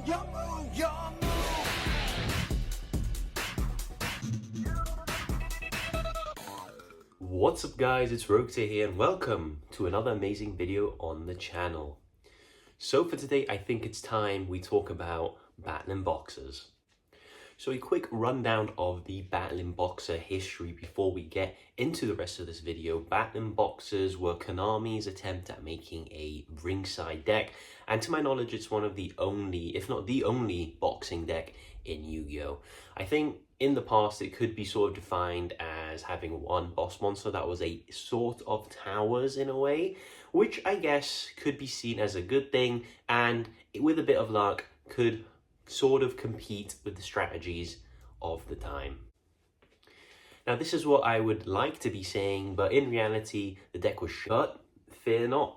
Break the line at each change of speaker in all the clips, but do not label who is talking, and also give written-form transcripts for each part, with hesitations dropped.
Your move, your move.
What's up guys, it's Roguetail here and welcome to another amazing video on the channel. So for today, I think it's time we talk about Battlin boxers. So a quick rundown of the Battlin boxer history before we get into the rest of this video. Battlin boxers were Konami's attempt at making a ringside deck, and to my knowledge it's one of the only, if not the only, boxing deck in Yu-Gi-Oh! I think in the past it could be sort of defined as having one boss monster that was a sort of towers in a way, which I guess could be seen as a good thing, and with a bit of luck could sort of compete with the strategies of the time. Now this is what I would like to be saying, but in reality the deck was shut. Fear not.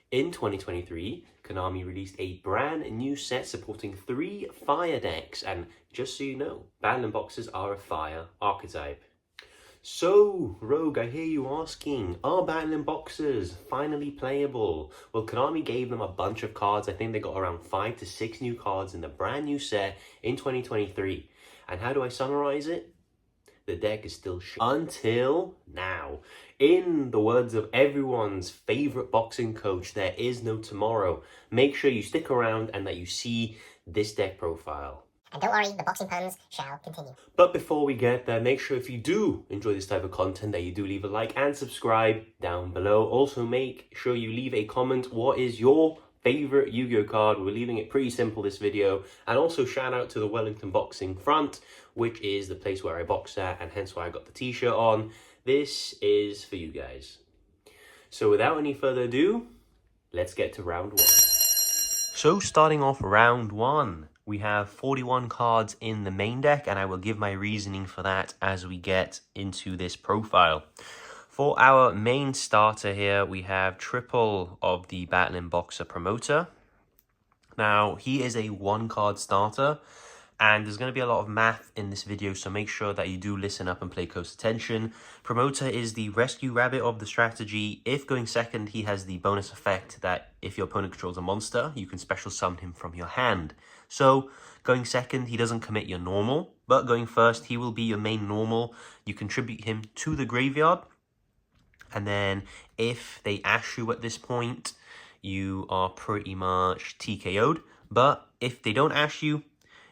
In 2023, Konami released a brand new set supporting 3 fire decks, and just so you know, Battlin boxers are a fire archetype. So, Rogue, I hear you asking, are Battlin boxers finally playable? Well, Konami gave them a bunch of cards. I think they got around 5 to 6 new cards in the brand new set in 2023. And how do I summarize it? The deck is still shit until now. In the words of everyone's favorite boxing coach, there is no tomorrow. Make sure you stick around and that you see this deck profile.
And don't worry, the boxing puns shall continue.
But before we get there, make sure if you do enjoy this type of content that you do leave a like and subscribe down below. Also make sure you leave a comment. What is your favorite Yu-Gi-Oh card? We're leaving it pretty simple this video. And also shout out to the Wellington Boxing Front, which is the place where I box at and hence why I got the t-shirt on. This is for you guys. So without any further ado, let's get to round 1. So starting off round 1, we have 41 cards in the main deck, and I will give my reasoning for that as we get into this profile. For our main starter here, we have triple of the Battlin Boxer Promoter. Now, he is a 1-card starter, and there's going to be a lot of math in this video, so make sure that you do listen up and pay close attention. Promoter is the rescue rabbit of the strategy. If going second, he has the bonus effect that if your opponent controls a monster, you can special summon him from your hand. So, going second, he doesn't commit your normal, but going first, he will be your main normal. You contribute him to the graveyard, and then if they ash you at this point, you are pretty much TKO'd. But if they don't ash you,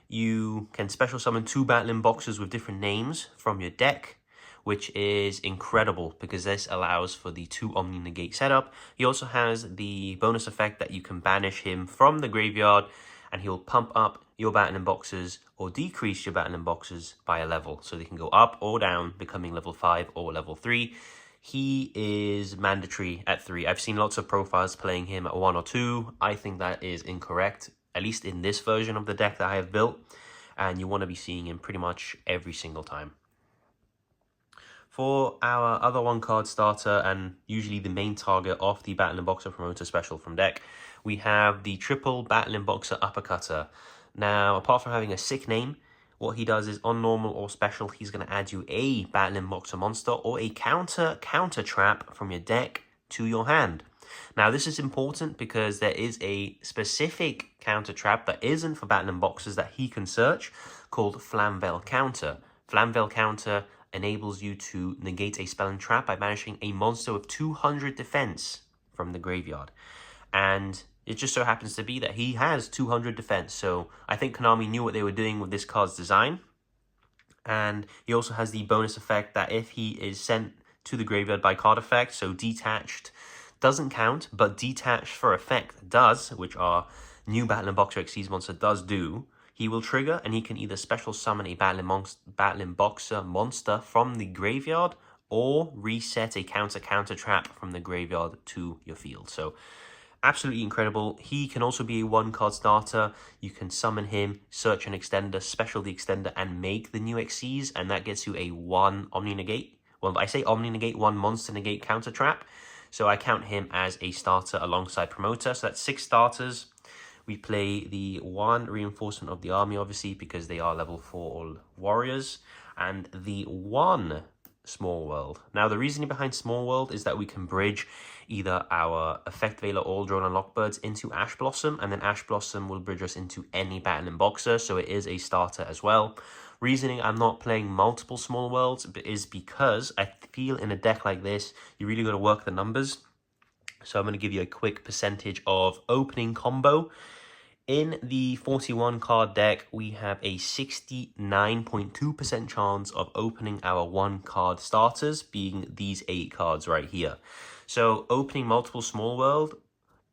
you can special summon 2 Battlin boxers with different names from your deck, which is incredible because this allows for the 2 Omni Negate setup. He also has the bonus effect that you can banish him from the graveyard, and he'll pump up your Battlin boxers or decrease your Battlin boxers by a level. So they can go up or down, becoming level 5 or level 3. He is mandatory at 3. I've seen lots of profiles playing him at 1 or 2. I think that is incorrect, at least in this version of the deck that I have built. And you want to be seeing him pretty much every single time. For our other 1-card starter, and usually the main target of the Battlin Boxer Promoter special from deck, we have the triple Battlin Boxer Uppercutter. Now, apart from having a sick name, what he does is on normal or special, he's going to add you a Battlin Boxer monster or a counter trap from your deck to your hand. Now, this is important because there is a specific counter trap that isn't for Battlin boxers that he can search called Flamvel Counter. Flamvel Counter enables you to negate a spell and trap by banishing a monster with 200 defense from the graveyard. And it just so happens to be that he has 200 defense. So I think Konami knew what they were doing with this card's design. And he also has the bonus effect that if he is sent to the graveyard by card effect, so detached doesn't count, but detached for effect does, which our new Battlin Boxer Xyz monster does do, he will trigger and he can either special summon a Battlin Boxer monster from the graveyard or reset a counter trap from the graveyard to your field. So absolutely incredible. He can also be a 1-card starter. You can summon him, search an extender, special the extender, and make the new Xyz, and that gets you a 1 Omni Negate. Well, I say Omni Negate, 1 Monster Negate counter trap. So I count him as a starter alongside Promoter. So that's 6 starters. We play the 1 Reinforcement of the Army, obviously, because they are level 4 all warriors. And the 1 Small World. Now, the reasoning behind Small World is that we can bridge either our Effect Veiler All Drone and Lockbirds into Ash Blossom, and then Ash Blossom will bridge us into any Battlin Boxer, so it is a starter as well. Reasoning I'm not playing multiple Small Worlds is because I feel in a deck like this, you really got to work the numbers. So I'm going to give you a quick percentage of opening combo. In the 41 card deck, we have a 69.2% chance of opening our 1 card starters, being these 8 cards right here. So opening multiple Small World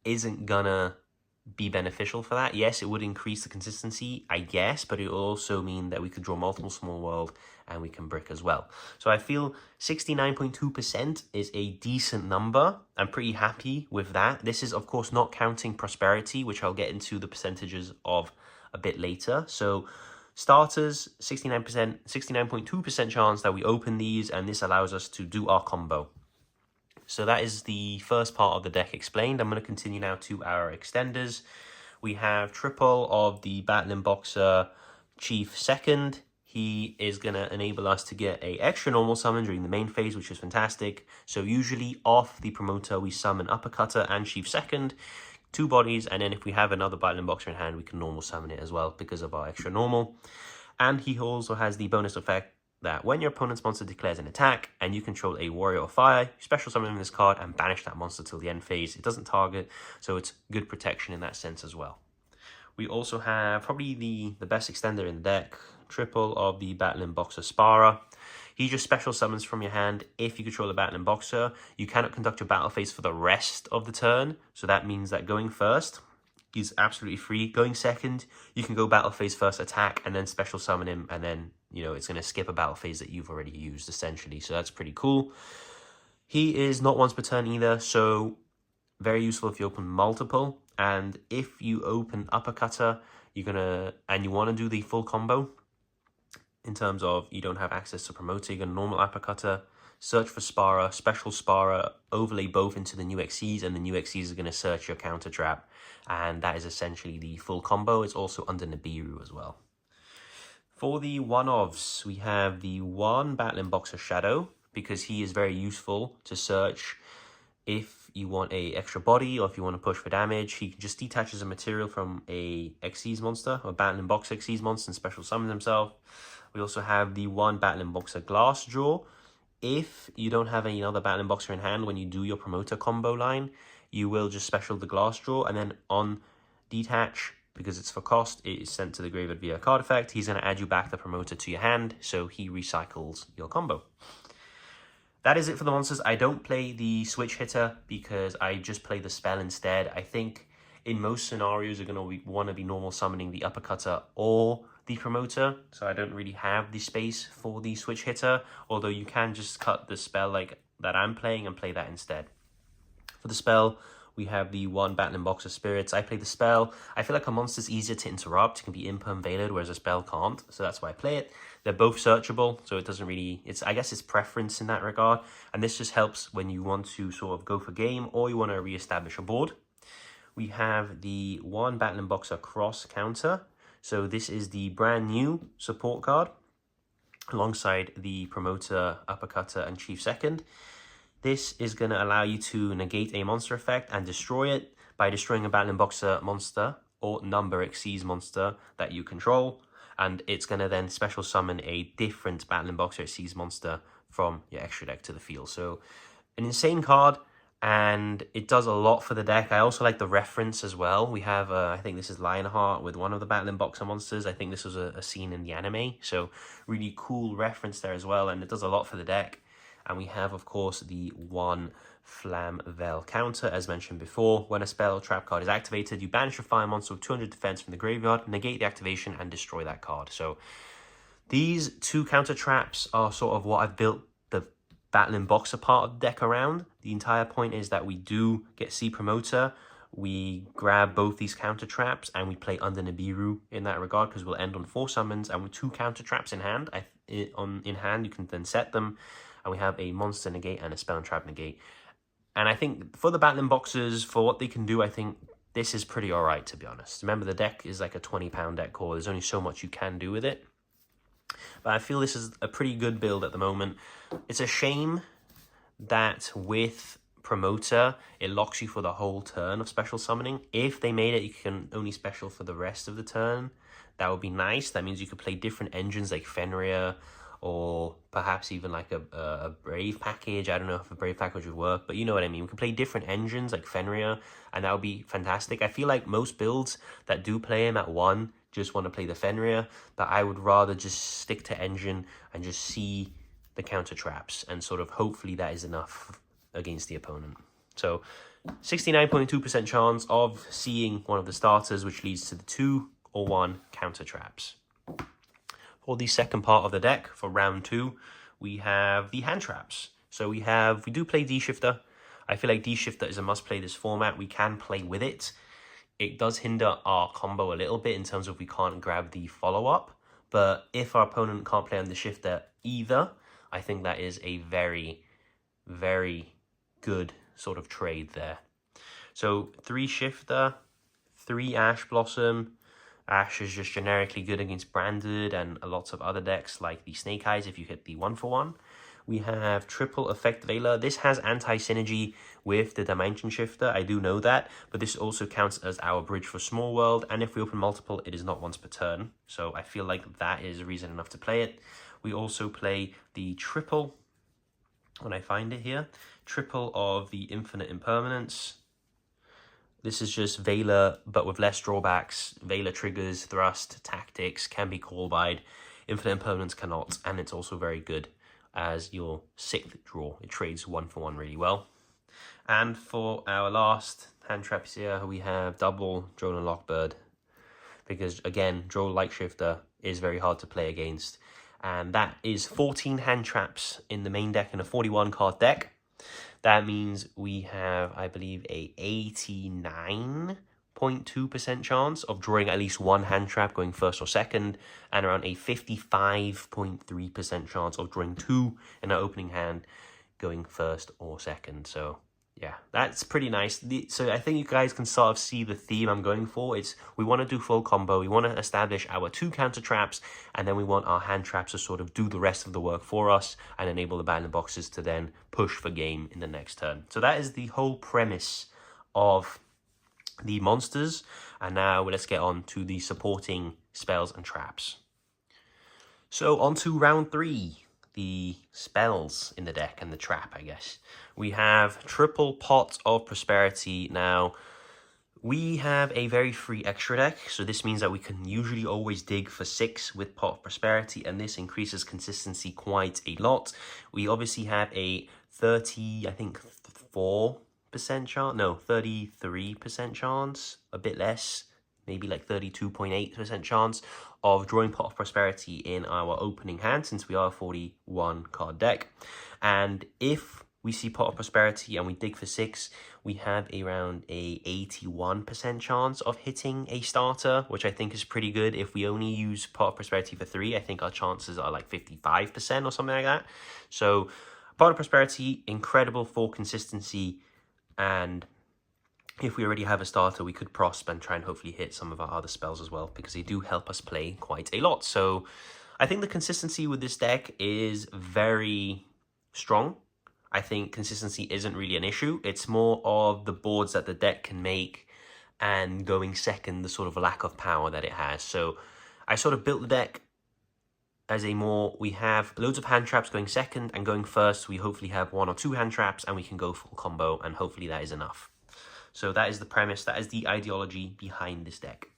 isn't gonna be beneficial for that. Yes, it would increase the consistency, I guess, but it will also mean that we could draw multiple Small World and we can brick as well. So I feel 69.2% is a decent number. I'm pretty happy with that. This is, of course, not counting Prosperity, which I'll get into the percentages of a bit later. So starters, 69%, 69.2% chance that we open these, and this allows us to do our combo. So that is the first part of the deck explained. I'm going to continue now to our extenders. We have triple of the Battlin Boxer Chief Second. He is going to enable us to get a extra normal summon during the main phase, which is fantastic. So usually off the promoter, we summon Uppercutter and Chief Second, 2 bodies, and then if we have another Battlin Boxer in hand, we can normal summon it as well because of our extra normal. And he also has the bonus effect that when your opponent's monster declares an attack and you control a warrior or fire, you special summon this card and banish that monster till the end phase. It doesn't target, so it's good protection in that sense as well. We also have probably the best extender in the deck, triple of the Battlin Boxer Sparrer. He just special summons from your hand. If you control a Battlin Boxer, you cannot conduct your battle phase for the rest of the turn. So that means that going first, he's absolutely free. Going second, you can go battle phase first, attack, and then special summon him, and then, you know, it's going to skip a battle phase that you've already used, essentially. So that's pretty cool. He is not once per turn either, so very useful if you open multiple. And if you open Uppercutter, you want to do the full combo, in terms of you don't have access to promoter, you're going to normal Uppercutter, search for Sparrer, special Sparrer, overlay both into the new XCs, and the new XCs are going to search your counter trap. And that is essentially the full combo. It's also under Nibiru as well. For the one-offs, we have the 1 Battlin Boxer Shadow, because he is very useful to search if you want a extra body or if you want to push for damage. He just detaches a material from a Xyz monster or Battlin Boxer Xyz monster and special summons himself. We also have the 1 Battlin Boxer Glass Draw. If you don't have any other Battlin Boxer in hand when you do your promoter combo line, you will just special the Glass Draw, and then on detach, because it's for cost, it is sent to the graveyard via card effect. He's going to add you back the promoter to your hand, so he recycles your combo. That is it for the monsters. I don't play the switch hitter because I just play the spell instead. I think in most scenarios you're going to want to be normal summoning the Uppercutter or the promoter, so I don't really have the space for the switch hitter, although you can just cut the spell like that I'm playing and play that instead. For the spell, we have the 1 Battlin Boxer Spirits. I play the spell. I feel like a monster's easier to interrupt. It can be imperm veilered, whereas a spell can't, so that's why I play it. They're both searchable, so it doesn't really, I guess it's preference in that regard, and this just helps when you want to sort of go for game or you want to re-establish a board. We have the 1 Battlin Boxer Cross Counter. So this is the brand new support card alongside the promoter, Uppercutter, and Chief Second. This is going to allow you to negate a monster effect and destroy it by destroying a Battlin Boxer monster or number Xyz monster that you control. And it's going to then special summon a different Battlin Boxer Xyz monster from your extra deck to the field. So an insane card, and it does a lot for the deck. I also like the reference as well. We have, I think this is Lionheart with one of the Battlin Boxer monsters. I think this was a scene in the anime. So really cool reference there as well, and it does a lot for the deck. And we have, of course, the 1 Flamvel counter, as mentioned before. When a spell or trap card is activated, you banish a fire monster with 200 defense from the graveyard, negate the activation, and destroy that card. So these 2 counter traps are sort of what I've built the Battlin Boxer part of the deck around. The entire point is that we do get C Promoter. We grab both these counter traps and we play under Nibiru in that regard, because we'll end on 4 summons, and with 2 counter traps in hand, you can then set them. And we have a monster negate and a spell and trap negate. And I think for the Battlin Boxers, for what they can do, I think this is pretty alright, to be honest. Remember, the deck is like a £20 deck core. There's only so much you can do with it. But I feel this is a pretty good build at the moment. It's a shame that with Promoter, it locks you for the whole turn of special summoning. If they made it, you can only special for the rest of the turn. That would be nice. That means you could play different engines like Fenrir, or perhaps even like a Brave package. I don't know if a Brave package would work, but you know what I mean. We could play different engines like Fenrir, and that would be fantastic. I feel like most builds that do play him at 1 just want to play the Fenrir, but I would rather just stick to engine and just see the counter traps, and sort of hopefully that is enough against the opponent. So 69.2% chance of seeing one of the starters, which leads to the 2 or 1 counter traps. For the second part of the deck, for round 2, we have the hand traps. So we do play D-Shifter. I feel like D-Shifter is a must-play this format. We can play with it. It does hinder our combo a little bit in terms of we can't grab the follow-up. But if our opponent can't play on the Shifter either, I think that is a very, very good sort of trade there. So 3 Shifter, 3 Ash Blossom. Ash is just generically good against Branded and lots of other decks like the Snake Eyes if you hit the 1-for-1. We have triple Effect Veiler. This has anti-synergy with the Dimension Shifter. I do know that, but this also counts as our bridge for Small World. And if we open multiple, it is not once per turn. So I feel like that is reason enough to play it. We also play the triple, when I find it here, triple of the Infinite Impermanence. This is just Veiler, but with less drawbacks. Veiler triggers, thrust, tactics, can be call-byed. Infinite Impermanence cannot, and it's also very good as your 6th draw. It trades 1-for-1 really well. And for our last hand traps here, we have double Drone and Lockbird. Because, again, Drone Light Shifter is very hard to play against. And that is 14 hand traps in the main deck in a 41-card deck. That means we have, I believe, a 89.2% chance of drawing at least 1 hand trap going first or second, and around a 55.3% chance of drawing 2 in our opening hand going first or second. So yeah, that's pretty nice. So I think you guys can sort of see the theme I'm going for. It's we want to do full combo. We want to establish our 2 counter traps, and then we want our hand traps to sort of do the rest of the work for us and enable the Battlin boxes to then push for game in the next turn. So that is the whole premise of the monsters. And now let's get on to the supporting spells and traps. So on to round 3. The spells in the deck and the trap, I guess. We have triple Pot of Prosperity. Now, we have a very free extra deck, so this means that we can usually always dig for 6 with Pot of Prosperity, and this increases consistency quite a lot. We obviously have a 33% chance, a bit less, maybe like 32.8% chance of drawing Pot of Prosperity in our opening hand, since we are a 41 card deck. And if we see Pot of Prosperity and we dig for 6, we have around a 81% chance of hitting a starter, which I think is pretty good. If we only use Pot of Prosperity for 3, I think our chances are like 55% or something like that. So Pot of Prosperity, incredible for consistency, and if we already have a starter, we could prosp and try and hopefully hit some of our other spells as well, because they do help us play quite a lot. So I think the consistency with this deck is very strong. I think consistency isn't really an issue. It's more of the boards that the deck can make and going second, the sort of lack of power that it has. So I sort of built the deck as a more, we have loads of hand traps going second, and going first, we hopefully have 1 or 2 hand traps and we can go full combo, and hopefully that is enough. So that is the premise, that is the ideology behind this deck.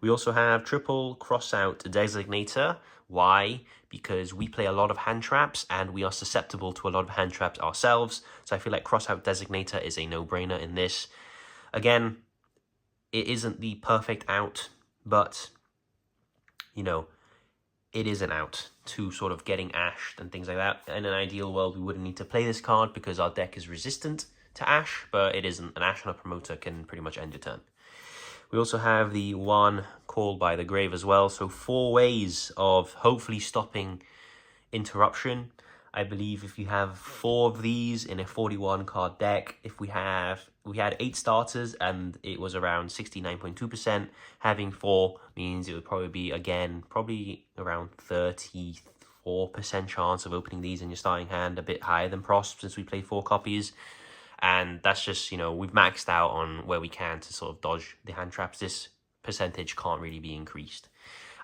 We also have triple Crossout Designator. Why? Because we play a lot of hand traps and we are susceptible to a lot of hand traps ourselves. So I feel like Crossout Designator is a no-brainer in this. Again, it isn't the perfect out, but, you know, it is an out to sort of getting ashed and things like that. In an ideal world, we wouldn't need to play this card because our deck is resistant to Ash, but it isn't. An Ash on a promoter can pretty much end your turn. We also have the 1 Called by the Grave as well. So 4 ways of hopefully stopping interruption. I believe if you have 4 of these in a 41 card deck, if we had 8 starters and it was around 69.2%, having 4 means it would probably be, again, probably around 34% chance of opening these in your starting hand, a bit higher than Prosp since we play 4 copies. And that's just, you know, we've maxed out on where we can to sort of dodge the hand traps. This percentage can't really be increased.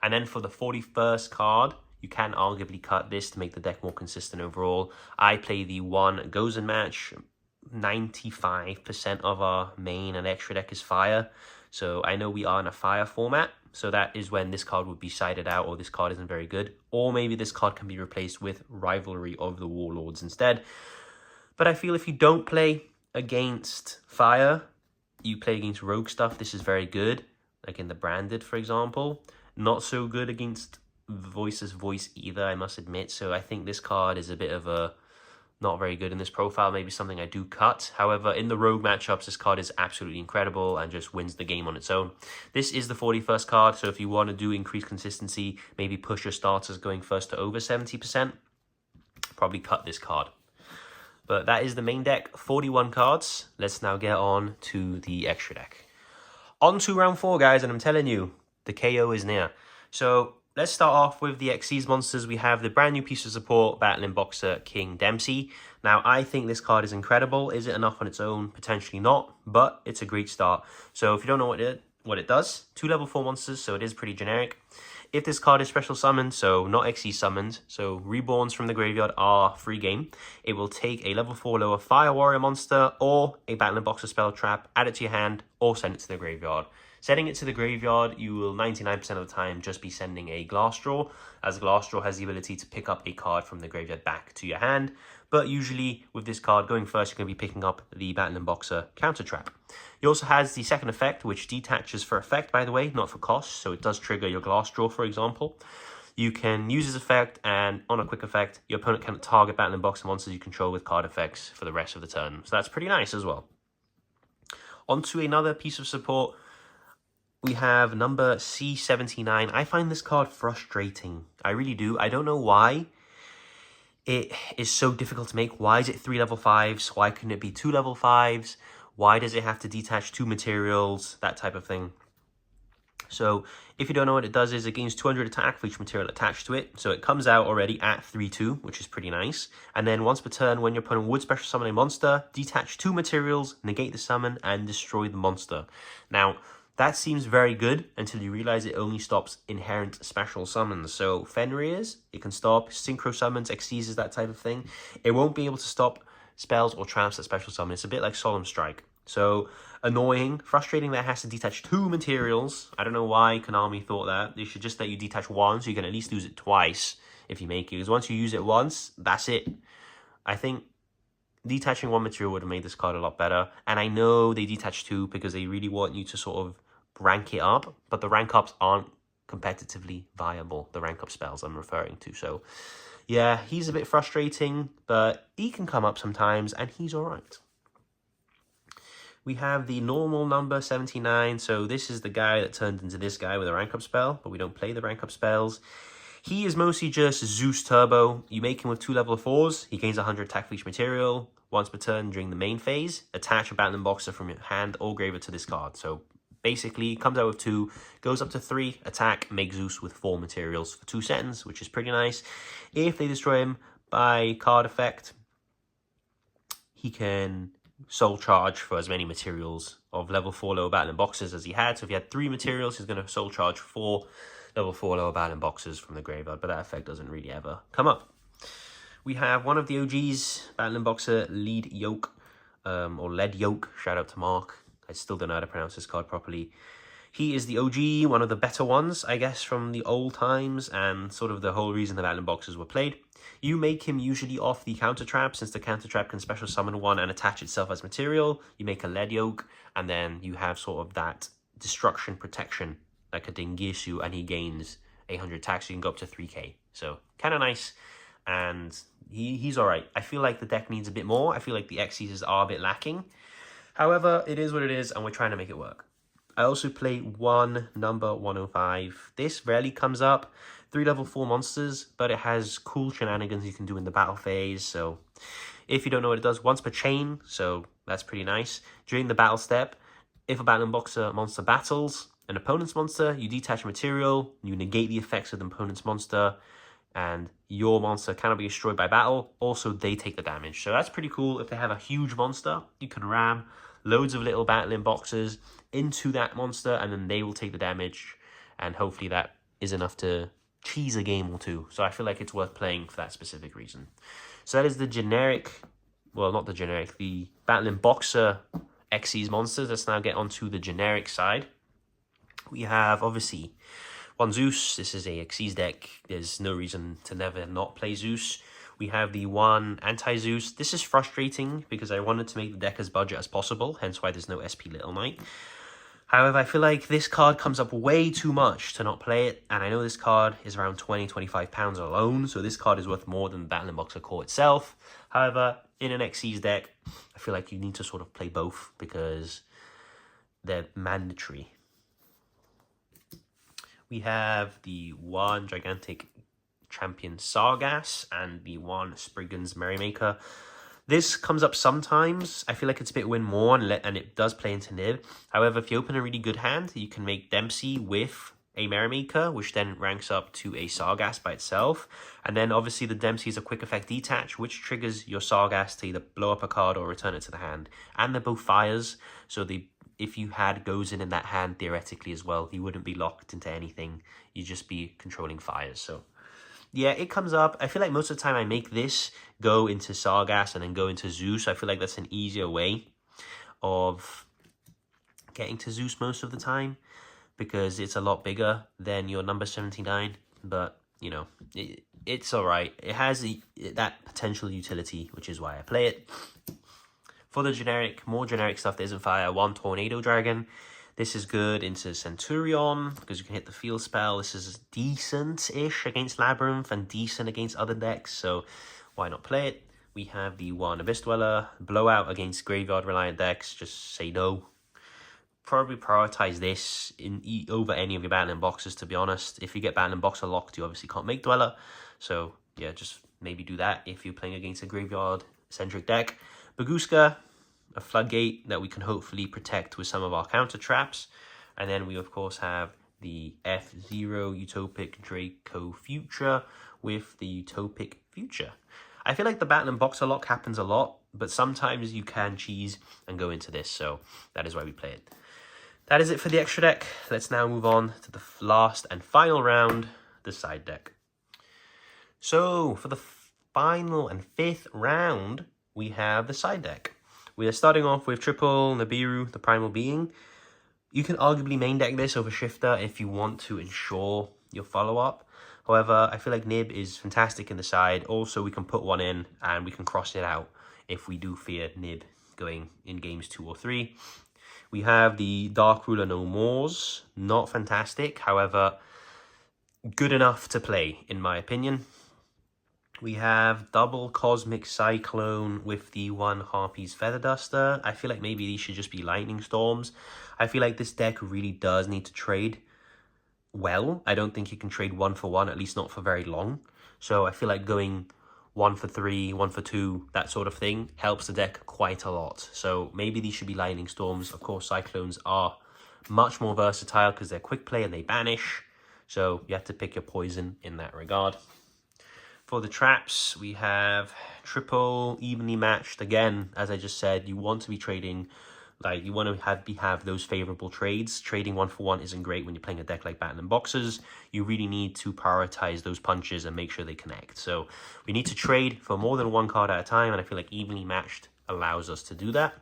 And then for the 41st card, you can arguably cut this to make the deck more consistent overall. I play the one Gozen match. 95% of our main and extra deck is fire. So I know we are in a fire format. So that is when this card would be sided out, or this card isn't very good. Or maybe this card can be replaced with Rivalry of the Warlords instead. But I feel if you don't play against fire, you play against rogue stuff, this is very good. Like in the Branded, for example. Not so good against Voice's Voice either, I must admit. So I think this card is a bit of a not very good in this profile. Maybe something I do cut. However, in the rogue matchups, this card is absolutely incredible and just wins the game on its own. This is the 41st card, so if you want to do increased consistency, maybe push your starters going first to over 70%, probably cut this card. But that is the main deck, 41 cards. Let's now get on to the extra deck. On to round 4, guys, and I'm telling you, the KO is near. So let's start off with the Xyz monsters. We have the brand new piece of support, Battlin Boxer King Dempsey. Now, I think this card is incredible. Is it enough on its own? Potentially not, but it's a great start. So if you don't know what it does, 2 level 4 monsters, so it is pretty generic. If this card is special summoned, so not Xyz summoned, so reborns from the graveyard are free game, it will take a level 4 lower Fire Warrior monster or a Battlin Boxer spell trap, add it to your hand, or send it to the graveyard. Sending it to the graveyard, you will 99% of the time just be sending a Glassjaw, as Glassjaw has the ability to pick up a card from the graveyard back to your hand. But usually with this card going first, you're going to be picking up the Battlin Boxer counter trap. He also has the second effect, which detaches for effect, by the way, not for cost. So it does trigger your Glassjaw, for example. You can use his effect, and on a quick effect, your opponent can target Battlin Boxer monsters you control with card effects for the rest of the turn. So that's pretty nice as well. On to another piece of support. We have number C79. I find this card frustrating. I really do. I don't know why it is so difficult to make. Why is it 3 level 5s? Why couldn't it be 2 level 5s? Why does it have to detach 2 materials? That type of thing. So if you don't know what it does, is it gains 200 attack for each material attached to it. So it comes out already at 3/2, which is pretty nice. And then once per turn, when your opponent would special summon a monster, detach 2 materials, negate the summon, and destroy the monster. Now, that seems very good until you realize it only stops inherent special summons. So Fenrir's, it can stop synchro summons, Xyz's, that type of thing. It won't be able to stop spells or traps that special summon. It's a bit like Solemn Strike. So annoying, frustrating that it has to detach 2 materials. I don't know why Konami thought that. They should just let you detach 1 so you can at least use it twice if you make it. Because once you use it once, that's it. I think detaching 1 material would have made this card a lot better. And I know they detach 2 because they really want you to sort of rank it up, but the rank ups aren't competitively viable, the rank up spells I'm referring to. So yeah, he's a bit frustrating, but he can come up sometimes and he's all right. We have the normal number 79. So this is the guy that turned into this guy with a rank up spell, but we don't play the rank up spells. He is mostly just Zeus Turbo. You make him with 2 level 4s. He gains 100 attack for each material. Once per turn during the main phase, attach a Battlin Boxer from your hand or graveyard to this card. So basically, comes out with 2, goes up to 3, attack, make Zeus with 4 materials for 2 seconds, which is pretty nice. If they destroy him by card effect, he can soul charge for as many materials of level 4 lower Battlin Boxers as he had. So if he had 3 materials, he's going to soul charge 4 level 4 lower Battlin Boxers from the graveyard, but that effect doesn't really ever come up. We have one of the OGs, Battlin Boxer Lead Yoke, or Lead Yoke, shout out to Mark. I still don't know how to pronounce this card properly. He is the OG, one of the better ones, I guess, from the old times, and sort of the whole reason the Battlin Boxers were played. You make him usually off the counter trap, since the counter trap can special summon 1 and attach itself as material. You make a Lead Yoke, and then you have sort of that destruction protection, like a Dengisu, and he gains 800 attacks, so you can go up to 3k. So, kind of nice, and he's alright. I feel like the deck needs a bit more. I feel like the Xyz's are a bit lacking. However, it is what it is, and we're trying to make it work. I also play one number 105. This rarely comes up. 3 level 4 monsters, but it has cool shenanigans you can do in the battle phase. So if you don't know what it does, once per chain, so that's pretty nice. During the battle step, if a Battlin Boxer monster battles an opponent's monster, you detach material, you negate the effects of the opponent's monster, and your monster cannot be destroyed by battle. Also, they take the damage. So that's pretty cool. If they have a huge monster, you can ram loads of little Battlin Boxers into that monster, and then they will take the damage, and hopefully that is enough to cheese a game or two. So I feel like it's worth playing for that specific reason. So that is the generic, well, not the generic, the Battlin Boxer Xyz monsters. Let's now get onto the generic side. We have, obviously, one Zeus. This is a Xyz deck. There's no reason to never not play Zeus. We have the one anti-Zeus. This is frustrating because I wanted to make the deck as budget as possible, hence why there's no SP Little Knight. However, I feel like this card comes up way too much to not play it, and I know this card is around £20-25 alone, so this card is worth more than the Battlin Boxer core itself. However, in an Xyz deck, I feel like you need to sort of play both because they're mandatory. We have the one gigantic champion Sargas and the one Spriggan's Merrymaker. This comes up sometimes. I feel like it's a bit win more and it does play into Nib. However, if you open a really good hand, you can make Dempsey with a Merrymaker, which then ranks up to a Sargas by itself. And then obviously the Dempsey is a quick effect detach, which triggers your Sargas to either blow up a card or return it to the hand. And they're both fires, so if you had goes in that hand theoretically as well, you wouldn't be locked into anything. You'd just be controlling fires. So yeah, it comes up. I feel like most of the time I make this go into Sargas and then go into Zeus. I feel like that's an easier way of getting to Zeus most of the time because it's a lot bigger than your number 79. But, you know, it's all right. It has that potential utility, which is why I play it. For the generic, more generic stuff that isn't fire, one Tornado Dragon. This is good into Centurion because you can hit the field spell. This is decent-ish against Labyrinth and decent against other decks, so why not play it? We have the one Abyss Dweller, Blowout against Graveyard-reliant decks. Just say no. Probably prioritize this over any of your Battlin Boxes, to be honest. If you get Battlin Boxer locked, you obviously can't make Dweller. So, yeah, just maybe do that if you're playing against a Graveyard-centric deck. Baguska, a Floodgate that we can hopefully protect with some of our counter traps. And then we, of course, have the F-Zero Utopic Draco Future with the Utopic Future. I feel like the Battlin Boxer lock happens a lot, but sometimes you can cheese and go into this, so that is why we play it. That is it for the extra deck. Let's now move on to the last and final round, the side deck. So, for the final and fifth round, we have the side deck. We are starting off with triple Nibiru, the Primal Being. You can arguably main deck this over Shifter if you want to ensure your follow-up. However, I feel like Nib is fantastic in the side. Also, we can put one in and we can cross it out if we do fear Nib going in games 2 or 3. We have the Dark Ruler No Mores. Not fantastic, however, good enough to play, in my opinion. We have double Cosmic Cyclone with the one Harpy's Feather Duster. I feel like maybe these should just be Lightning Storms. I feel like this deck really does need to trade well. I don't think you can trade 1 for 1, at least not for very long. So I feel like going 1 for 3, 1 for 2, that sort of thing helps the deck quite a lot. So maybe these should be Lightning Storms. Of course, Cyclones are much more versatile because they're quick play and they banish. So you have to pick your poison in that regard. For the traps, we have triple evenly matched. Again, as I just said, you want to be trading, like you want to have those favorable trades. Trading 1 for 1 isn't great when you're playing a deck like Battlin Boxers. You really need to prioritize those punches and make sure they connect. So we need to trade for more than 1 card at a time, and I feel like evenly matched allows us to do that.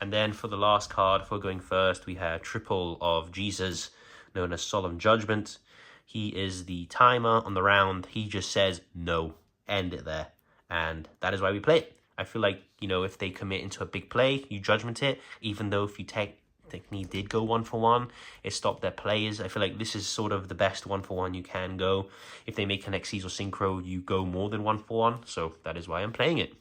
And then for the last card, if we're going first, we have triple of Jesus, known as Solemn Judgment. He is the timer on the round. He just says, no, end it there. And that is why we play it. I feel like, you know, if they commit into a big play, you judgment it. Even though if you technically did go 1 for 1, it stopped their plays. I feel like this is sort of the best 1 for 1 you can go. If they make an Xyz or Synchro, you go more than 1 for 1. So that is why I'm playing it.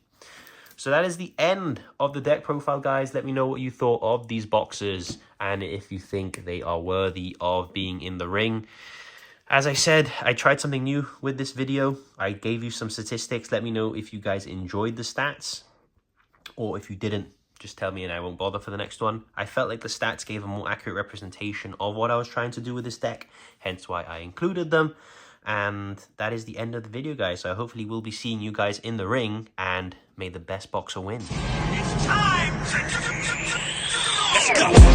So that is the end of the deck profile, guys. Let me know what you thought of these boxes and if you think they are worthy of being in the ring. As I said, I tried something new with this video. I gave you some statistics. Let me know if you guys enjoyed the stats, or if you didn't, just tell me and I won't bother for the next one. I felt like the stats gave a more accurate representation of what I was trying to do with this deck, hence why I included them. And that is the end of the video, guys. So hopefully we'll be seeing you guys in the ring, and may the best boxer win.
It's time! Let's go!